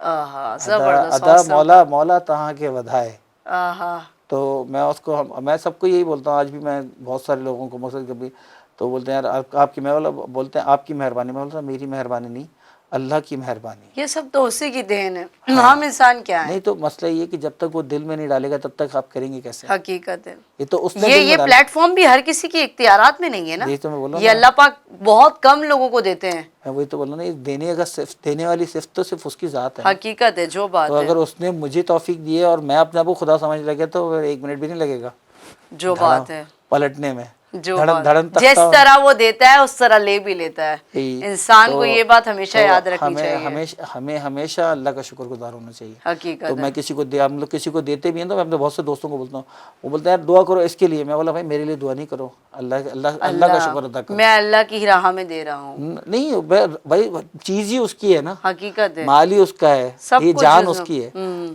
آہا زبردست ادا مولا مولا تہاں کے ودھائے. آہا تو میں اس کو میں سب کو یہی بولتا ہوں, آج بھی میں بہت سارے لوگوں کو مقصد کبھی تو بولتے ہیں یار آپ کی, میں بولتے ہیں آپ کی مہربانی, میں بولتا ہوں میری مہربانی نہیں, اللہ کی مہربانی. یہ سب تو اسی کی دین ہے, ہم انسان کیا ہیں. نہیں تو مسئلہ یہ کہ جب تک وہ دل میں نہیں ڈالے گا تب تک آپ کریں گے کیسے؟ حقیقت ہے. یہ تو اس نے دل یہ میں ڈالا. پلیٹ فارم بھی ہر کسی کی اختیارات میں نہیں ہے نا, یہی تو میں بول رہا ہوں یہ اللہ پاک بہت کم لوگوں کو دیتے ہیں. میں وہی تو بول رہا ہوں نا, دینے کا صرف دینے والی صرف تو صرف اس کی ذات ہے. حقیقت ہے, جو بات تو ہے, اگر اس نے مجھے توفیق دی ہے اور میں اپنے آپ کو خدا سمجھ لگا تو 1 منٹ بھی نہیں لگے گا جو بات ہے, پلٹنے میں. جو بات جس تختہ طرح وہ دیتا ہے اس طرح لے بھی لیتا ہے. انسان کو یہ بات ہمیشہ یاد رکھنی چاہیے. ہمیں ہمیشہ اللہ کا شکر گزار ہونا چاہیے. حقیقت تو میں کسی کو ہم لوگ کسی کو دیتے بھی ہیں تو میں اپنے بہت سے دوستوں کو بولتا ہوں, وہ بولتے ہیں یار دعا کرو اس کے لیے. میں بولا بھائی میرے لیے دعا نہیں کرو, اللہ کا شکر ادا کرو. میں اللہ کی راہ میں دے رہا ہوں. نہیں بھائی چیز ہی اس کی ہے نا, حقیقت ہے, مال ہی اس کا ہے, یہ جان اس کی ہے.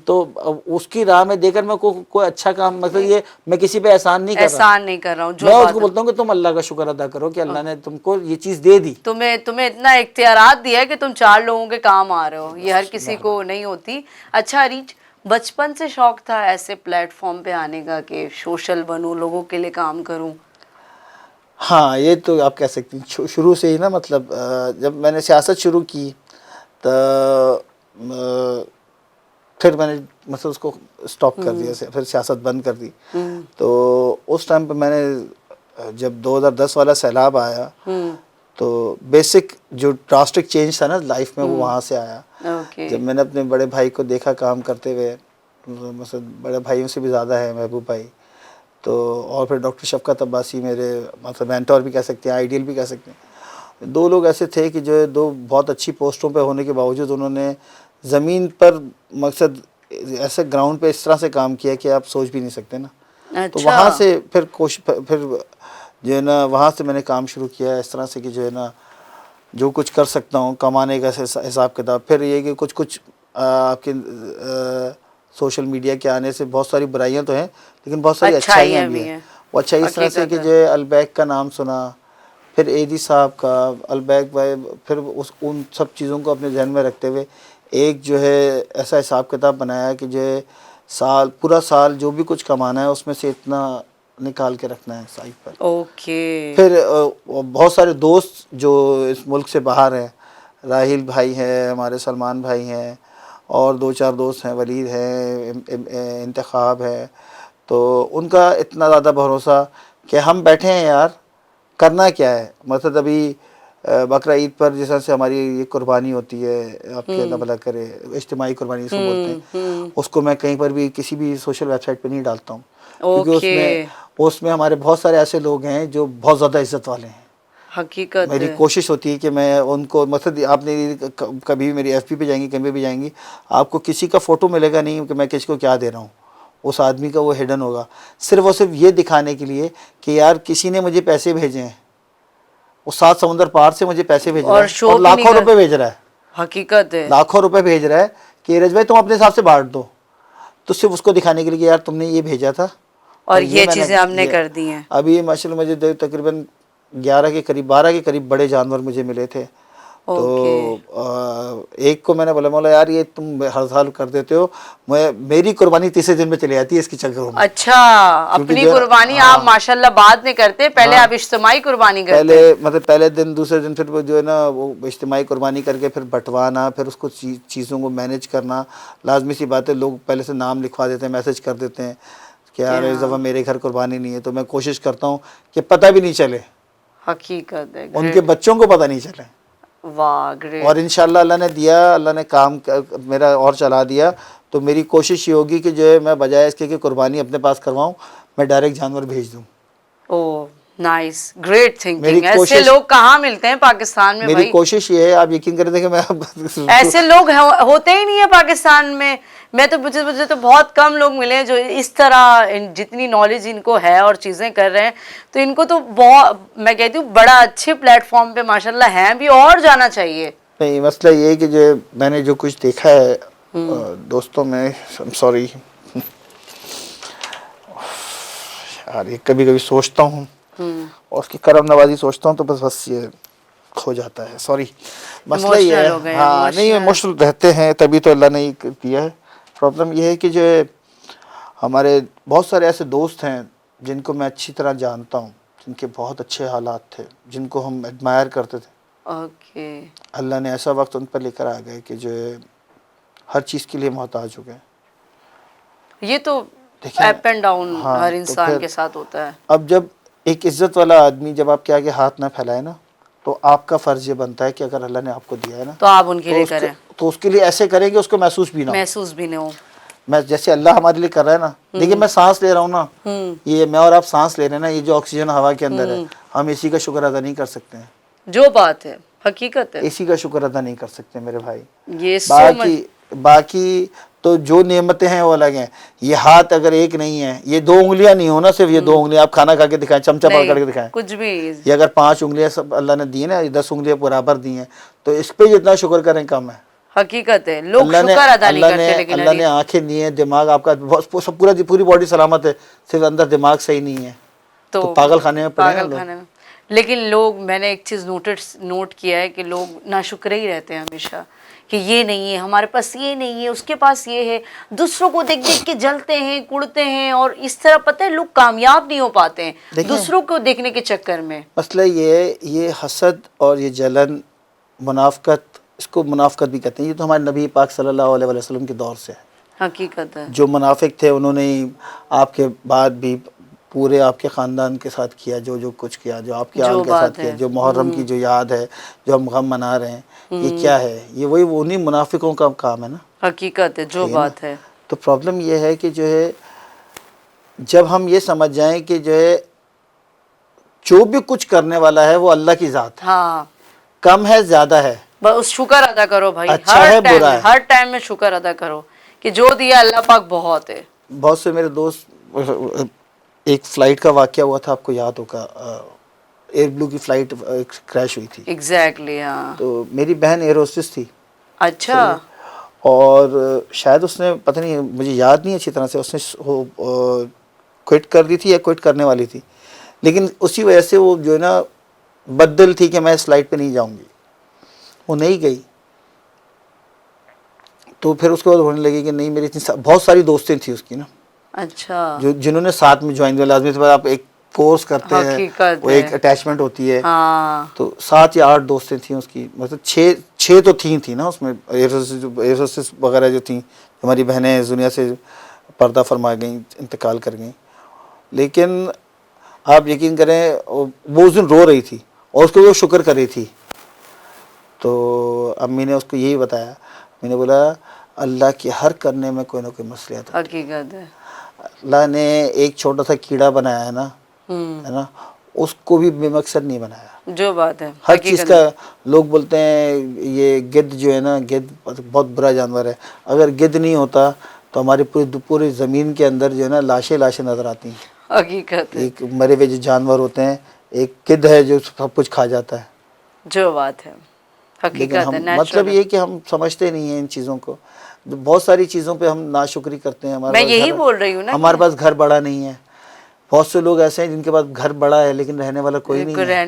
تو اس کی راہ میں دے کر میں کوئی اچھا کام, مطلب یہ میں کسی پہ احسان نہیں کر رہا ہوں. میں اس کو بولتا ہوں کہ تم اللہ کا شکر ادا کرو کہ اللہ نے تم کو یہ چیز دے دی. تمہیں اتنا اختیارات دیا ہے کہ تم 4 لوگوں کے کام آ رہے ہو, یہ ہر کسی کو نہیں ہوتی. اچھا ریچ, بچپن سے شوق تھا ایسے پلیٹ فارم پہ آنے کا کہ سوشل بنوں, لوگوں کے لیے کام کروں؟ ہاں یہ تو آپ کہہ سکتی ہیں شروع سے ہی نا, مطلب جب میں نے سیاست شروع کی تو پھر میں نے مطلب اس کو سٹاپ کر دیا, پھر سیاست بند کر دی. تو اس ٹائم پہ میں نے جب 2010 والا سیلاب آیا تو بیسک جو ڈراسٹک چینج تھا نا لائف میں وہ وہاں سے آیا. جب میں نے اپنے بڑے بھائی کو دیکھا کام کرتے ہوئے, مثلا بڑے بھائیوں سے بھی زیادہ ہے محبوب بھائی, تو اور پھر ڈاکٹر شفقت عباسی میرے مطلب مینٹور بھی کہہ سکتے ہیں, آئیڈیل بھی کہہ سکتے ہیں. 2 لوگ ایسے تھے کہ جو 2 بہت اچھی پوسٹوں پہ ہونے کے باوجود انہوں نے زمین پر مقصد ایسے گراؤنڈ پہ اس طرح سے کام کیا کہ آپ سوچ بھی نہیں سکتے نا. تو وہاں سے پھر جو ہے نا وہاں سے میں نے کام شروع کیا اس طرح سے کہ جو ہے نا جو کچھ کر سکتا ہوں کمانے کا حساب کتاب. پھر یہ کہ کچھ آپ کے سوشل میڈیا کے آنے سے بہت ساری برائیاں تو ہیں لیکن بہت ساری اچھائیاں بھی ہیں. وہ اچھائی اس طرح سے کہ جو البیک کا نام سنا, پھر ایدی صاحب کا, البیک بھائی, پھر ان سب چیزوں کو اپنے ذہن میں رکھتے ہوئے ایک جو ہے ایسا حساب کتاب بنایا کہ جو ہے پورا سال جو بھی کچھ کمانا ہے اس میں سے اتنا نکال کے رکھنا ہے سائٹ پر. پھر بہت سارے دوست جو اس ملک سے باہر ہیں, راہیل بھائی ہیں ہمارے, سلمان بھائی ہیں, اور 2-4 دوست ہیں, ولید ہیں, انتخاب ہے, تو ان کا اتنا زیادہ بھروسہ کہ ہم بیٹھے ہیں یار کرنا کیا ہے. مطلب ابھی بقرہ عید پر جس طرح سے ہماری یہ قربانی ہوتی ہے, آپ کے اللہ بھلا کرے, اجتماعی قربانی اس کو بولتے ہیں, اس کو میں کہیں پر بھی کسی بھی سوشل ویب سائٹ پہ نہیں ڈالتا ہوں کیونکہ اس میں ہمارے بہت سارے ایسے لوگ ہیں جو بہت زیادہ عزت والے ہیں. حقیقت میری کوشش ہوتی ہے کہ میں ان کو, مطلب آپ نے کبھی میری ایف پی پہ جائیں گی, کہیں پہ بھی جائیں گی, آپ کو کسی کا فوٹو ملے گا نہیں کہ میں کسی کو کیا دے رہا ہوں. اس آدمی کا وہ ہڈن ہوگا صرف اور صرف یہ دکھانے کے لیے کہ یار کسی نے مجھے پیسے بھیجے ہیں, وہ 7 سمندر پار سے مجھے پیسے بھیج رہا ہے اور لاکھوں روپے بھیج رہا ہے. حقیقت ہے, لاکھوں روپے بھیج رہا ہے کہ رج بھائی تم اپنے حساب سے بانٹ دو, تو صرف اس کو دکھانے کے لیے کہ یار تم نے یہ بھیجا تھا اور یہ چیزیں ہم نے کر دی ہیں. ابھی ماشاء اللہ مجھے تقریباً 12 کے قریب بڑے جانور مجھے ملے تھے. تو ایک کو میں نے بولا مولا یار یہ تم ہر سال کر دیتے ہو, میری قربانی 30 دن میں چلی جاتی ہے اس کی چکروں میں. اچھا, اپنی قربانی آپ ماشاءاللہ بعد میں کرتے, پہلے آپ اجتماعی قربانی کرتے. پہلے دن, دوسرے دن پھر جو ہے نا وہ اجتماعی قربانی کر کے پھر بٹوانا, پھر اس کو چیزوں کو مینیج کرنا. لازمی سی بات ہے, لوگ پہلے سے نام لکھوا دیتے ہیں, میسج کر دیتے ہیں کہ یار اس دفعہ میرے گھر قربانی نہیں ہے. تو میں کوشش کرتا ہوں کہ پتہ بھی نہیں چلے, حقیقت ہے, ان کے بچوں کو پتہ نہیں چلے. واہ گریٹ. اور انشاءاللہ اللہ نے دیا, اللہ نے کام میرا اور چلا دیا. تو میری کوشش یہ ہوگی کہ جو ہے میں بجائے اس کے کہ قربانی اپنے پاس کرواؤں, میں ڈائریکٹ جانور بھیج دوں. اوہ نائس, گریٹ تھنکنگ. ایسے لوگ کہاں ملتے ہیں پاکستان میں؟ میری کوشش یہ ہے, آپ یقین کریں کہ میں ایسے لوگ ہوتے ہی نہیں ہیں پاکستان میں. میں تو مجھے تو بہت کم لوگ ملے ہیں جو اس طرح جتنی نالج ان کو ہے اور چیزیں کر رہے ہیں. تو ان کو تو بہت, میں کہتی ہوں بڑا اچھے پلیٹ فارم پہ ماشاءاللہ ہیں بھی, اور جانا چاہیے. نہیں, مسئلہ یہ ہے کہ جو میں نے جو کچھ دیکھا ہے دوستوں میں, سوری یار, یہ کبھی کبھی سوچتا ہوں اور اس کی کرم نوازی سوچتا ہوں تو بس یہ ہو جاتا ہے. سوری, مسئلہ یہ ہے. Emotional ہو گئے, ہاں نہیں, ایموشنل رہتے ہیں تبھی تو اللہ نے یہ دیا ہے. پرابلم یہ ہے کہ جو ہے ہمارے بہت سارے ایسے دوست ہیں جن کو میں اچھی طرح جانتا ہوں, جن کے بہت اچھے حالات تھے, جن کو ہم ایڈمائر کرتے تھے. اوکے. اللہ نے ایسا وقت ان پر لے کر آ گئے کہ جو ہے ہر چیز کے لیے محتاج ہو گئے. یہ تو دیکھیں, اپ اینڈ ڈاؤن ہاں, ہر تو انسان پھر کے ساتھ ہوتا ہے. اب جب ایک عزت والا آدمی جب آپ کے آگے ہاتھ نہ پھیلائے نا, تو آپ کا فرض یہ بنتا ہے کہ اگر اللہ نے آپ کو دیا ہے نا تو آپ ان کے لیے کریں, تو اس کے لیے ایسے کریں کہ اس کو محسوس بھی نہ ہو. محسوس بھی نہیں ہو. میں جیسے اللہ ہمارے لیے کر رہا ہے نا, دیکھیں میں سانس لے رہا ہوں نا, یہ میں اور آپ سانس لے رہے ہیں نا, یہ جو آکسیجن ہوا کے اندر ہے, ہم اسی کا شکر ادا نہیں کر سکتے ہیں. جو بات ہے حقیقت ہے, اسی کا شکر ادا نہیں کر سکتے میرے بھائی. یہ سو مچ. باقی تو جو نعمتیں ہیں وہ الگ ہیں. یہ ہاتھ اگر ایک نہیں ہے, یہ 2 انگلیاں نہیں ہو نا, صرف یہ 2 انگلیاں آپ کھانا کھا کے دکھائیں, چمچہ پکڑ کے دکھائیں, کچھ بھی. یہ اگر 5 انگلیاں سب اللہ نے دی ہیں نا, 10 انگلیاں برابر دی ہیں, تو اس پہ جتنا شکر کریں کم ہے. حقیقت ہے, لوگ شکر ادا نہیں کرتے. لیکن اللہ نے آنکھیں دی ہیں, دماغ آپ کا پوری باڈی سلامت ہے, صرف اندر دماغ صحیح نہیں ہے, تو پاگل خانے میں پڑے ہیں لوگ. لیکن لوگ, میں نے ایک چیز نوٹ کیا ہے کہ لوگ ناشکرے ہی رہتے ہیں ہمیشہ, کہ یہ نہیں ہے ہمارے پاس, یہ نہیں ہے اس کے پاس, یہ ہے. دوسروں کو دیکھ دیکھ کے جلتے ہیں, کڑتے ہیں, اور اس طرح پتہ ہے لوگ کامیاب نہیں ہو پاتے ہیں دوسروں کو دیکھنے کے چکر میں. مسئلہ یہ حسد اور یہ جلن, منافقت, اس کو منافقت بھی کہتے ہیں. یہ تو ہمارے نبی پاک صلی اللہ علیہ وسلم کے دور سے ہے. حقیقت ہے. جو منافق تھے انہوں نے آپ کے بعد بھی پورے آپ کے خاندان کے ساتھ کیا, جو کچھ کیا, جو آپ کے آل کے ساتھ کیا, جو محرم کی جو یاد ہے, جو ہم غم منا رہے ہیں, یہ کیا ہے؟ یہ وہی انہی منافقوں کا کام ہے نا. حقیقت ہے, جو بات ہے. تو پرابلم یہ ہے کہ جو ہے جب ہم یہ سمجھ جائیں کہ جو ہے جو بھی کچھ کرنے والا ہے وہ اللہ کی ذات ہے, ہاں, کم ہے زیادہ ہے, بس شکر ادا کرو بھائی. اچھا ہے برا ہے, ہر ٹائم میں شکر ادا کرو کہ جو دیا اللہ پاک بہت ہے. بہت سے میرے دوست, ایک فلائٹ کا واقعہ ہوا تھا, آپ کو یاد ہوگا, ایئر بلو کی فلائٹ کریش ہوئی تھی. ایگزیکٹلی, ہاں. تو میری بہن ایئر ہوسٹس تھی. اچھا. اور شاید اس نے, پتہ نہیں مجھے یاد نہیں اچھی طرح سے, اس نے کوئٹ کر دی تھی یا کوئٹ کرنے والی تھی, لیکن اسی وجہ سے وہ جو ہے نا بدل تھی کہ میں اس فلائٹ پہ نہیں جاؤں گی, وہ نہیں گئی. تو پھر اس کے بعد ہونے لگی کہ نہیں, میری اتنی بہت ساری دوستیں تھیں اس کی نا, اچھا, جنہوں نے ساتھ میں جوائن کیا. لازمی سے بعد آپ ایک کورس کرتے ہیں, وہ ایک اٹیچمنٹ ہوتی ہے. تو 7 یا 8 دوستیں تھیں اس کی, مطلب 6 تو تھیں نا اس میں, ایئر ہوسٹس وغیرہ جو تھیں, ہماری بہنیں اس دنیا سے پردہ فرما گئیں, انتقال کر گئیں. لیکن آپ یقین کریں وہ اس دن رو رہی تھی اور اس کو وہ شکر کر رہی تھی. تو امی نے اس کو یہی بتایا, میں نے بولا اللہ کے ہر کرنے میں کوئی نہ کوئی مصلحت ہے. حقیقت ہے. اللہ نے ایک چھوٹا سا کیڑا بنایا ہے نا, اس کو بھی بے مقصد نہیں بنایا. جو بات ہے ہر چیز کا, لوگ بولتے ہیں یہ گدھ جو ہے نا, گدھ بہت برا جانور ہے. اگر گدھ نہیں ہوتا تو ہماری پوری زمین کے اندر جو ہے نا لاشیں نظر آتی ہیں. حقیقت ہے. ایک مرے ہوئے جو جانور ہوتے ہیں, ایک گدھ ہے جو سب کچھ کھا جاتا ہے. جو بات ہے حقیقت ہے. مطلب یہ کہ ہم سمجھتے نہیں ہیں ان چیزوں کو. بہت ساری چیزوں پہ ہم ناشکری کرتے ہیں. میں یہی بول رہی ہوں نا, ہمارے پاس گھر بڑا نہیں ہے. بہت سے لوگ ایسے ہیں جن کے پاس گھر بڑا ہے لیکن رہنے والا کوئی نہیں ہے.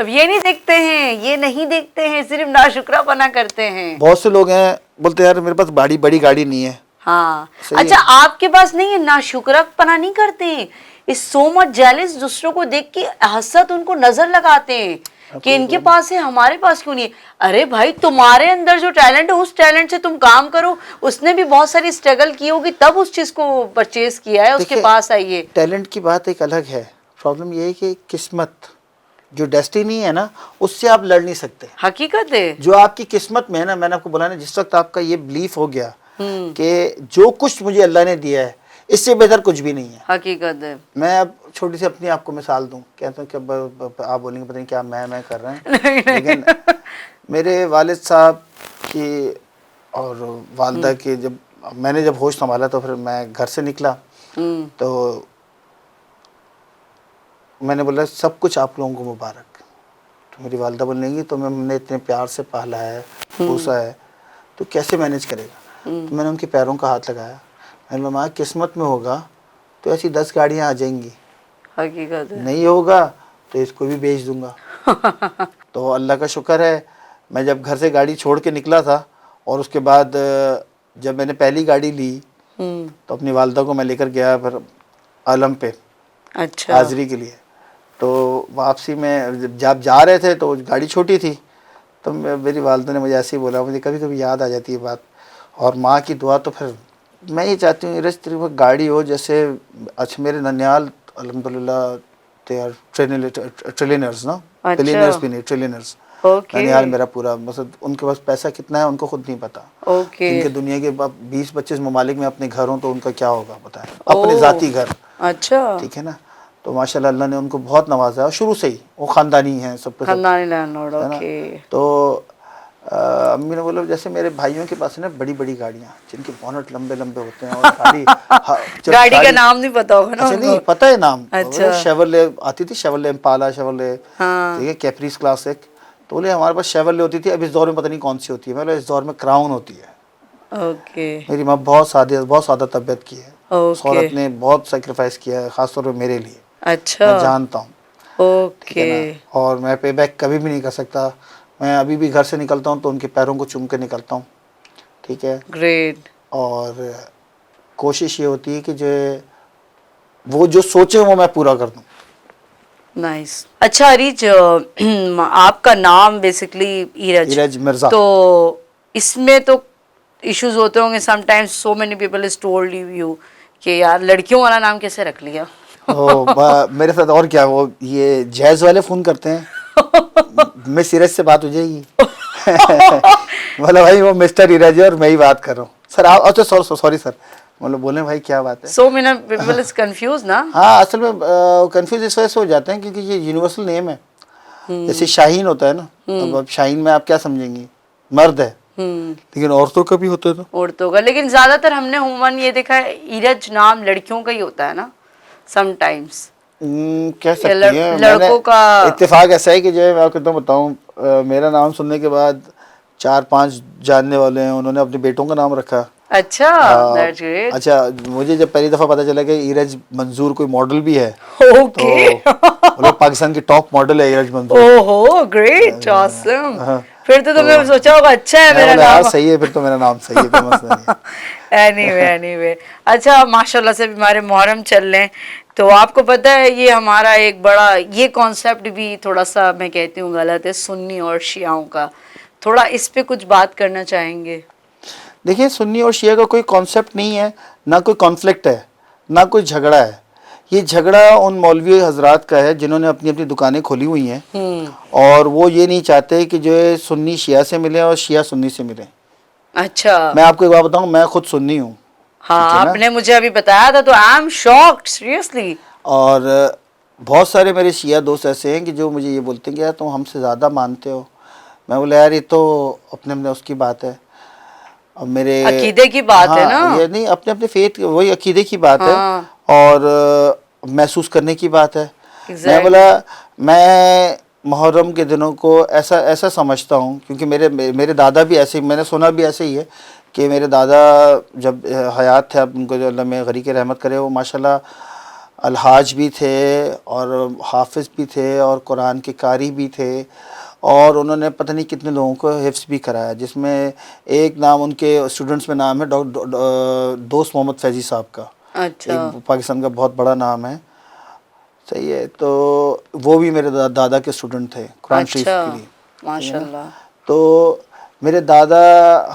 یہ نہیں دیکھتے ہیں, یہ نہیں دیکھتے ہیں, صرف ناشکرا پنا کرتے ہیں. بہت سے لوگ ہیں بولتے ہیں یار میرے پاس بڑی گاڑی نہیں ہے. ہاں, اچھا آپ کے پاس نہیں ہے, ناشکرا پنا نہیں کرتے ہیں, اس سو مچ جیلس, دوسروں کو دیکھ کے حسد ان کو نظر لگاتے ہیں کہ ان کے پاس ہے, ہمارے پاس کیوں نہیں ہے. ارے بھائی, تمہارے اندر جو ٹیلنٹ ہے اس ٹیلنٹ سے تم کام کرو. اس نے بھی بہت ساری اسٹرگل کی ہوگی تب اس چیز کو پرچیز کیا ہے, اس کے پاس آئیے. ٹیلنٹ کی بات ایک الگ ہے, پرابلم یہ ہے کہ قسمت, جو ڈیسٹینی ہے نا, اس سے آپ لڑ نہیں سکتے. حقیقت ہے. جو آپ کی قسمت میں ہے نا, میں نے آپ کو بولا نا, جس وقت آپ کا یہ بلیف ہو گیا کہ جو کچھ مجھے اللہ نے دیا ہے اس سے بہتر کچھ بھی نہیں ہے. حقیقت ہے. میں اب چھوٹی سی اپنی آپ کو مثال دوں, کہتا ہوں کہ آپ بولیں گے پتہ نہیں کیا میں کر رہے ہیں, لیکن میرے والد صاحب کی اور والدہ کی میں نے جب ہوش سنبھالا تو پھر میں گھر سے نکلا, تو میں نے بولا سب کچھ آپ لوگوں کو مبارک. تو میری والدہ بولنے گی تو ہم نے اتنے پیار سے پالا ہے, پوسا ہے, تو کیسے مینیج کرے گا. تو میں نے ان کے پیروں کا ہاتھ لگایا, میں نے بولا قسمت میں ہوگا تو ایسی 10 گاڑیاں آ جائیں گی, حقیقت ہے. نہیں ہوگا تو اس کو بھی بیچ دوں گا. تو اللہ کا شکر ہے میں جب گھر سے گاڑی چھوڑ کے نکلا تھا اور اس کے بعد جب میں نے پہلی گاڑی لی تو اپنی والدہ کو میں لے کر گیا پھر عالم پہ اچھا حاضری کے لیے. تو واپسی میں جب جا رہے تھے تو گاڑی چھوٹی تھی تو میری والدہ نے مجھے ایسے ہی بولا, مجھے کبھی کبھی یاد آ جاتی ہے بات, اور ماں کی دعا. تو پھر میں یہ چاہتی ہوں رش تیری وہ گاڑی ہو جیسے اچھا میرے ننیال الحمدللہ دے آر ٹریلینرز نا, بلینرز بھی نہیں ٹریلینرز. اوکے ننیال میرا پورا مطلب ان کے پاس پیسہ کتنا ہے ان کو خود نہیں پتا. اوکے ان کے دنیا کے 20-25 ممالک میں اپنے گھر ہوں تو ان کا کیا ہوگا بتائیں, او اپنے ذاتی گھر. اچھا ٹھیک ہے نا. تو ماشاء اللہ اللہ نے ان کو بہت نوازا ہے, اور شروع سے ہی وہ خاندانی ہیں سب کے سب, خاندانی لینڈ لارڈ ہے نا. اوکے تو امی نے بولا جیسے میرے بھائیوں کے پاس ہے نا بڑی بڑی گاڑیاں جن کے بونٹ لمبے لمبے ہوتے ہیں, اور گاڑی گاڑی کا نام نہیں پتا ہوگا نا اچھا ان نہیں کو. پتہ ہے نام, اچھا شیورلے آتی تھی, شیورلے امپالا, شیورلے ہاں ٹھیک ہے, کیپریس کلاسک. تو بولے ہمارے پاس شیورلے ہوتی تھی, اب اس دور میں پتہ نہیں کون سی ہوتی ہے. میں بولا اس دور میں کراؤن ہوتی ہے. اوکے میری ماں بہت سادہ طبیعت کی ہے, اس اوکے عورت نے بہت سیکریفائس کیا ہے خاص طور پہ میرے لیے, اچھا میں جانتا ہوں. ٹھیک ہے اوکے نا, اور میں پے بیک کبھی بھی نہیں کر سکتا. میں ابھی بھی گھر سے نکلتا ہوں تو ان کے پیروں کو چوم کے نکلتا ہوں. ٹھیک ہے, گریٹ اور کوشش یہ ہوتی ہے کہ جو وہ جو سوچے وہ میں پورا کر دوں. نائس. اچھا ریچ, آپ کا نام بیسکلی ایرج مرزا. تو اس میں تو ایشوز ہوتے ہوں گے some times, so many people is told you کہ یار لڑکیوں والا نام کیسے رکھ لیا. میرے ساتھ اور کیا, وہ یہ جیز والے فون کرتے ہیں, میں سیرج سے بات ہو جائے گی. مطلب بھائی وہ مسٹر ایرج ہے اور میں ہی بات کر رہا ہوں سر. آپ اچھا سوری سر, مطلب بولیں بھائی کیا بات ہے. So many people is confuse نا. ہاں اصل میں کنفیوز اس وجہ سے ہو جاتے ہیں کیونکہ یہ یونیورسل نیم ہے. جیسے شاہین ہوتا ہے نا, اب شاہین میں آپ کیا سمجھیں گی, مرد ہے, لیکن عورتوں کا بھی ہوتا ہے نا. عورتوں کا, لیکن زیادہ تر ہم نے عموماً یہ دیکھا ہے ایرج نام لڑکیوں کا ہی ہوتا ہے نا سم ٹائمز. کہہ سکتی ہیں. میں نے لڑکوں کا اتفاق ایسا ہے کہ جو ہے میں آپ کو بتاؤں, میرا نام سننے کے بعد 4-5 جاننے والے ہیں, انہوں نے اپنے بیٹوں کا نام رکھا. اچھا دیٹس گریٹ. اچھا مجھے جب پہلی دفعہ پتا چلا کہ ایرج منظور کوئی ماڈل بھی ہے, تو اوکے بولے پاکستان کی ٹاپ ماڈل ہے ایرج منظور. اوہو گریٹ آسم. پھر تو تم نے سوچا ہوگا اچھا ہے میں میرا بولا یار نام. صحیح ہے, پھر تو میرا نام صحیح ہے, کوئی مسئلہ نہیں ہے. اینی وے اچھا ماشاء اللہ سے ہمارے محرم چل لیں, تو آپ کو پتہ ہے یہ ہمارا ایک بڑا یہ کانسیپٹ بھی تھوڑا سا میں کہتی ہوں غلط ہے, سنی اور شیعوں کا. تھوڑا اس پہ کچھ بات کرنا چاہیں گے. دیکھیں سنی اور شیعہ کا کوئی کانسیپٹ نہیں ہے, نہ کوئی کانفلکٹ ہے, نہ کوئی جھگڑا ہے. یہ جھگڑا ان مولوی حضرات کا ہے جنہوں نے اپنی اپنی دکانیں کھولی ہوئی ہیں, اور وہ یہ نہیں چاہتے کہ جو ہے سنی شیعہ سے ملے اور شیعہ سنی سے ملے. اچھا میں آپ کو ایک بات بتاؤں, میں خود سنی ہوں. ٹھیک ہاں ہے آپ نا, نے مجھے ابھی بتایا تھا تو آئی ایم شاکڈ سیریسلی. اور بہت سارے میرے شیعہ دوست ایسے ہیں کہ جو مجھے یہ بولتے ہیں کہ یار تم ہم سے زیادہ مانتے ہو. میں بولا یار یہ تو اپنے اپنے اس کی بات ہے, اور میرے عقیدے کی بات ہے نا. ہاں یہ نہیں, اپنے اپنے فیتھ وہی عقیدے کی بات ہے, ہاں اور محسوس کرنے کی بات ہے. میں ایگزیکٹلی. بولا میں محرم کے دنوں کو ایسا سمجھتا ہوں, کیونکہ میرے دادا بھی ایسے, میں نے سنا بھی ایسے ہی ہے کہ میرے دادا جب حیات تھے, اب ان کو جو اللہ میں غریق رحمت کرے, وہ ماشاءاللہ الحاج بھی تھے اور حافظ بھی تھے اور قرآن کے قاری بھی تھے, اور انہوں نے پتہ نہیں کتنے لوگوں کو حفظ بھی کرایا, جس میں ایک نام ان کے اسٹوڈنٹس میں نام ہے دوست محمد فیضی صاحب کا. اچھا ایک پاکستان کا بہت بڑا نام ہے, صحیح ہے. تو وہ بھی میرے دادا کے اسٹوڈنٹ تھے قرآن شریف اچھا کے لیے. ماشاء اللہ. تو میرے دادا,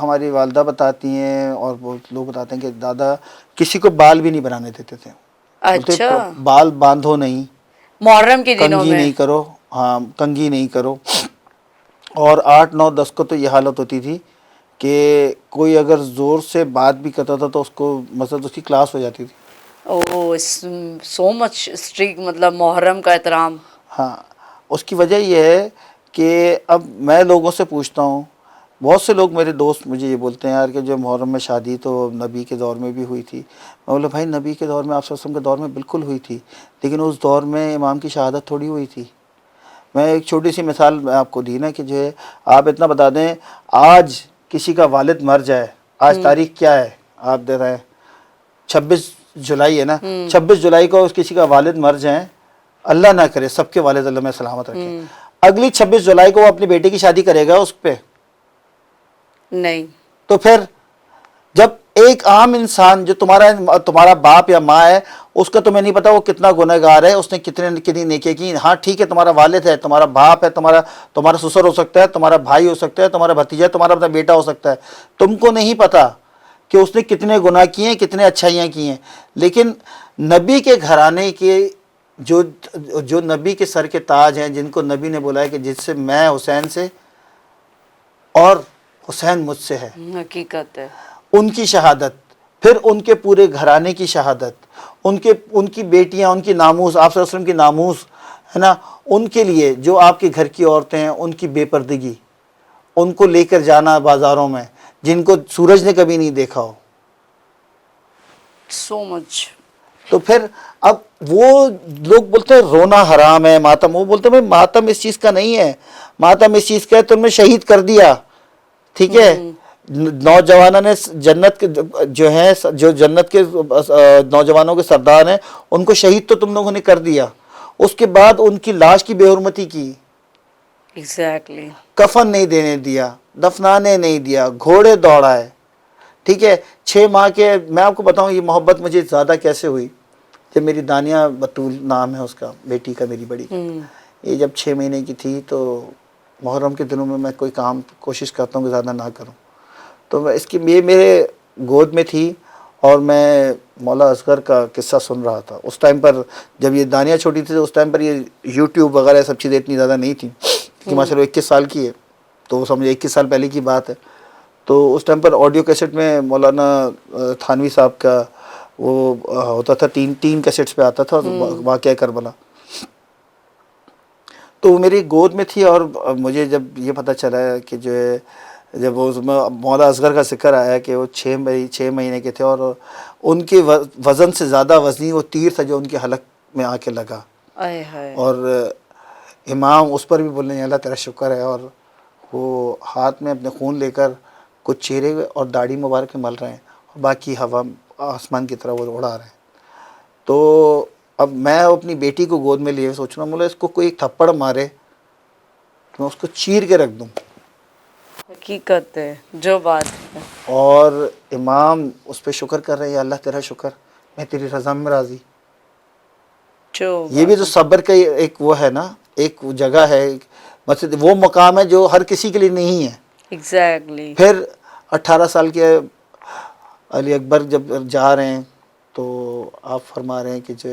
ہماری والدہ بتاتی ہیں اور بہت لوگ بتاتے ہیں کہ دادا کسی کو بال بھی نہیں بنانے دیتے تھے. بولتے اچھا بال باندھو نہیں, محرم کے دنوں کنگھی میں. نہیں کرو, ہاں کنگھی نہیں کرو. اور 8, 9, 10 کو تو یہ حالت ہوتی تھی کہ کوئی اگر زور سے بات بھی کرتا تھا تو اس کو مثلا اس کی کلاس ہو جاتی تھی. اوہ سو مچ اسٹرکٹ, مطلب محرم کا احترام. ہاں اس کی وجہ یہ ہے کہ اب میں لوگوں سے پوچھتا ہوں, بہت سے لوگ میرے دوست مجھے یہ بولتے ہیں یار کہ جو محرم میں شادی تو نبی کے دور میں بھی ہوئی تھی. میں بولا بھائی نبی کے دور میں, آپ صلی اللہ علیہ وسلم کے دور میں بالکل ہوئی تھی, لیکن اس دور میں امام کی شہادت تھوڑی ہوئی تھی. میں ایک چھوٹی سی مثال میں آپ کو دی نا کہ جو ہے آپ اتنا بتا دیں, آج کسی کا والد مر جائے, آج تاریخ کیا ہے آپ دے رہے ہیں 26 جولائی ہے نا, 26 جولائی کو کسی کا والد مر جائیں, اللہ نہ کرے سب کے والد اللہ میں سلامت رکھے, اگلی 26 جولائی کو وہ اپنی بیٹی کی شادی کرے گا اس پہ؟ نہیں. تو پھر جب ایک عام انسان جو تمہارا باپ یا ماں ہے، اس کا تمہیں نہیں پتا وہ کتنا گنہگار ہے، اس نے کتنی نیکیاں کی. ہاں ٹھیک ہے، تمہارا والد ہے، تمہارا باپ ہے، تمہارا سسر ہو سکتا ہے، تمہارا بھائی ہو سکتا ہے، تمہارا بھتیجا، تمہارا اپنا بیٹا ہو سکتا ہے. تم کو نہیں پتا کہ اس نے کتنے گناہ کیے ہیں، کتنے اچھائیاں کی ہیں. لیکن نبی کے گھرانے کے جو نبی کے سر کے تاج ہیں، جن کو نبی نے بولا ہے کہ جس سے میں حسین سے اور حسین مجھ سے ہے، حقیقت ہے. ان کی شہادت، پھر ان کے پورے گھرانے کی شہادت، ان کی بیٹیاں، ان کی ناموس، آپ صلی اللہ علیہ وسلم کی ناموس ہے نا، ان کے لیے جو آپ کے گھر کی عورتیں ہیں ان کی بے پردگی، ان کو لے کر جانا بازاروں میں جن کو سورج نے کبھی نہیں دیکھا ہو. سو مچ. تو پھر اب وہ لوگ بولتے ہیں رونا حرام ہے، ماتم، وہ بولتے ہیں بھائی ماتم اس چیز کا نہیں ہے، ماتم اس چیز کا ہے تم نے شہید کر دیا. ٹھیک ہے، نوجوانوں نے جنت کے جو جنت کے نوجوانوں کے سردار ہیں ان کو شہید تو تم لوگوں نے کر دیا، اس کے بعد ان کی لاش کی بے حرمتی کی، ایگزیکٹلی. کفن نہیں دینے دیا، دفنانے نہیں دیا، گھوڑے دوڑائے. ٹھیک ہے، 6 ماہ کے، میں آپ کو بتاؤں یہ محبت مجھے زیادہ کیسے ہوئی. جب میری دانیہ بطول نام ہے اس کا، بیٹی کا، میری بڑی کا، یہ جب 6 مہینے کی تھی تو محرم کے دنوں میں کوئی کام کوشش کرتا ہوں کہ زیادہ نہ کروں، تو یہ میرے گود میں تھی اور میں مولا اصغر کا قصہ سن رہا تھا. اس ٹائم پر جب یہ دانیہ چھوٹی تھی تو اس ٹائم پر یہ یوٹیوب وغیرہ سب چیزیں اتنی زیادہ نہیں تھیں، کہ ماشاء اللہ 21 سال کی ہے تو سمجھے 21 سال پہلے کی بات ہے. تو اس ٹائم پر آڈیو کیسٹ میں مولانا تھانوی صاحب کا وہ ہوتا تھا، تین کیسٹس پہ آتا تھا واقعہ کربلا. تو وہ میری گود میں تھی اور مجھے جب یہ پتہ چلا کہ جو ہے جب وہ مولا اصغر کا ذکر آیا کہ وہ 6 مہینے کے تھے اور ان کے وزن سے زیادہ وزنی وہ تیر تھا جو ان کے حلق میں آ کے لگا، اور امام اس پر بھی بولنے ہیں اللہ تیرا شکر ہے، اور وہ ہاتھ میں اپنے خون لے کر کچھ چہرے اور داڑھی مبارک میں مل رہے ہیں اور باقی ہوا آسمان کی طرح وہ اڑا رہے ہیں. تو اب میں اپنی بیٹی کو گود میں لیے سوچ رہا ہوں، بولا اس کو کوئی تھپڑ مارے تو میں اس کو چیر کے رکھ دوں. حقیقت ہے جو بات ہے. اور امام اس پہ شکر کر رہے ہیں، اللہ تیرا شکر، میں تیری رضا میں راضی. یہ بھی تو صبر کا ایک وہ ہے نا، ایک جگہ ہے، مطلب وہ مقام ہے جو ہر کسی کے لیے نہیں ہے. ایگزیکٹلی. پھر 18 سال کے علی اکبر جب جا رہے ہیں تو آپ فرما رہے ہیں کہ جو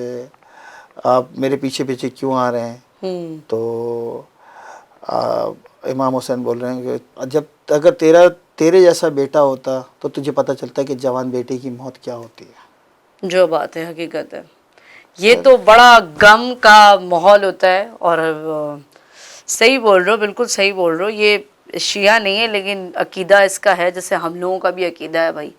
آپ میرے پیچھے پیچھے کیوں آ رہے ہیں، تو امام حسین بول رہے ہیں کہ اگر تیرے جیسا بیٹا ہوتا تو تجھے پتہ چلتا ہے کہ جوان بیٹے کی موت کیا ہوتی ہے. جو بات ہے حقیقت ہے. یہ تو بڑا غم کا ماحول ہوتا ہے، اور صحیح بول رہے ہو، بالکل صحیح بول رہے ہو. یہ شیعہ نہیں ہے لیکن عقیدہ اس کا ہے، جیسے ہم لوگوں کا بھی عقیدہ ہے بھائی.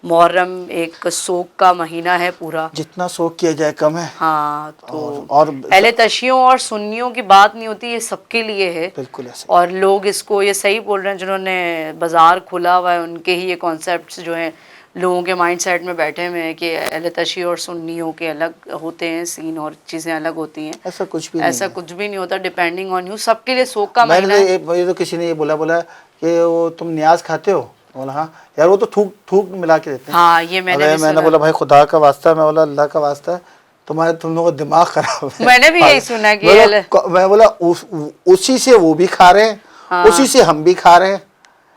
محرم ایک سوگ کا مہینہ ہے پورا، جتنا سوگ کیا جائے کم ہے. ہاں، تو اور اہل تشیعوں اور سنیوں کی بات نہیں ہوتی، یہ سب کے لیے ہے. بالکل ایسے. اور لوگ اس کو، یہ صحیح بول رہے ہیں، جنہوں نے بازار کھلا ہوا ہے ان کے ہی یہ کانسیپٹس جو ہیں لوگوں کے مائنڈ سیٹ میں بیٹھے ہوئے ہیں کہ اہل تشیع اور سنیوں کے الگ ہوتے ہیں سین اور چیزیں الگ ہوتی ہیں. ایسا کچھ بھی نہیں ہوتا. ڈپینڈنگ آن یو، سب کے لیے سوگ کا میں مہینہ ہے. نے تو کسی نے یہ بولا کہ وہ تم نیاز کھاتے ہو، بولا ہاں یار وہ تو تھوک ملا کے دیتے ہیں. ہاں، یہ میں نے بولا بھائی خدا کا واسطہ، میں بولا اللہ کا واسطہ تم لوگوں کا دماغ خراب ہے. میں نے بھی یہی سنا کہ میں بولا اسی سے وہ بھی کھا رہے ہیں، اسی سے ہم بھی کھا رہے ہیں.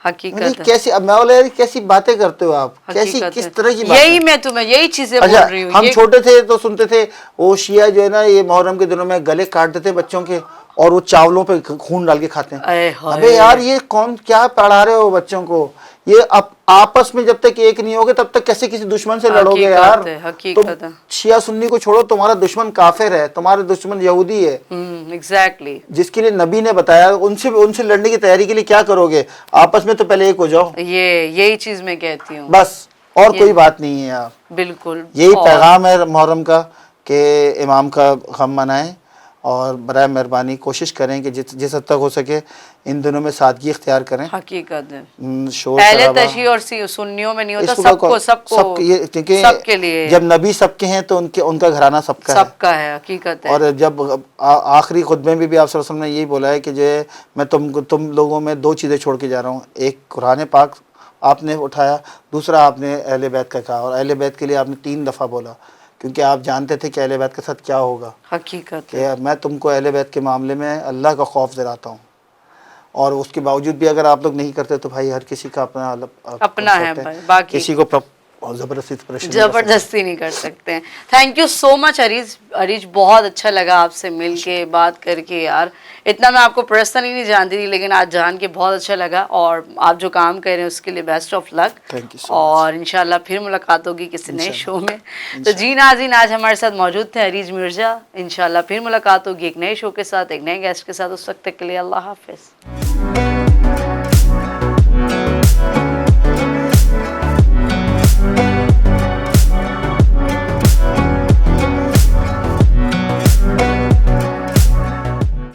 حقیقت کیسی، اب میں بولا یار کیسی باتیں کرتے ہو آپ، کیسی کس طرح کی بات. یہی میں تمہیں یہی چیزیں بول رہی ہوں. ہم چھوٹے تھے تو سنتے تھے وہ شیعہ جو ہے نا یہ محرم کے دنوں میں گلے کاٹ دیتے بچوں کے اور وہ چاولوں پہ خون ڈال کے کھاتے ہیں. ابے یار یہ کیا پڑھا رہے ہو بچوں کو؟ یہ آپس میں جب تک ایک نہیں ہوگے تب تک کیسے کسی دشمن سے لڑو گے یار؟ تم شیعہ سنی کو چھوڑو، تمہارا دشمن کافر ہے، تمہارا دشمن یہودی ہے. ایگزیکٹلی. جس کے لیے نبی نے بتایا ان سے لڑنے کی تیاری کے لیے کیا کرو گے؟ آپس میں تو پہلے ایک ہو جاؤ. یہی چیز میں کہتی ہوں بس، اور کوئی بات نہیں ہے یار. بالکل یہی پیغام ہے محرم کا کہ امام کا غم منائیں اور برائے مہربانی کوشش کریں کہ جس حد تک ہو سکے ان دنوں میں سادگی اختیار کریں. حقیقت ہے شور اہل شرابہ تشیع اور سنیوں میں نہیں ہوتا، اس سب کو کیونکہ سب کے لیے جب نبی سب کے ہیں تو ان کا گھرانہ سب کا ہے. سب کا ہے، حقیقت ہے. اور جب آخری خطبے میں بھی آپ صلی اللہ علیہ وسلم نے یہی بولا ہے کہ جو ہے میں تم لوگوں میں 2 چیزیں چھوڑ کے جا رہا ہوں، ایک قرآن پاک آپ نے اٹھایا، دوسرا آپ نے اہل بیت کا کہا، اور اہل بیت کے لیے آپ نے 3 دفعہ بولا، کیونکہ آپ جانتے تھے کہ اہل بیت کے ساتھ کیا ہوگا. حقیقت ہے. کہ میں تم کو اہل بیت کے معاملے میں اللہ کا خوف دلاتا ہوں، اور اس کے باوجود بھی اگر آپ لوگ نہیں کرتے تو بھائی ہر کسی کا اپنا اپنا ہے بھائی، باقی کسی کو زبردستی پریشر نہیں کر سکتے. زبردستی نہیں کر سکتے ہیں. تھینک یو سو مچ عریج، بہت اچھا لگا آپ سے مل کے بات کر کے یار. اتنا میں آپ کو پرسنلی نہیں جانتی تھی، لیکن آج جان کے بہت اچھا لگا، اور آپ جو کام کر رہے ہیں اس کے لیے best of luck. Thank you so much. اور انشاءاللہ پھر ملاقات ہوگی کسی نئے انشاءاللہ. شو میں. تو جی ناظرین، آج ہمارے ساتھ موجود تھے عریج مرزا. انشاءاللہ پھر ملاقات ہوگی ایک نئے شو کے ساتھ، ایک نئے گیسٹ کے ساتھ. اس وقت تک کے لیے اللہ حافظ.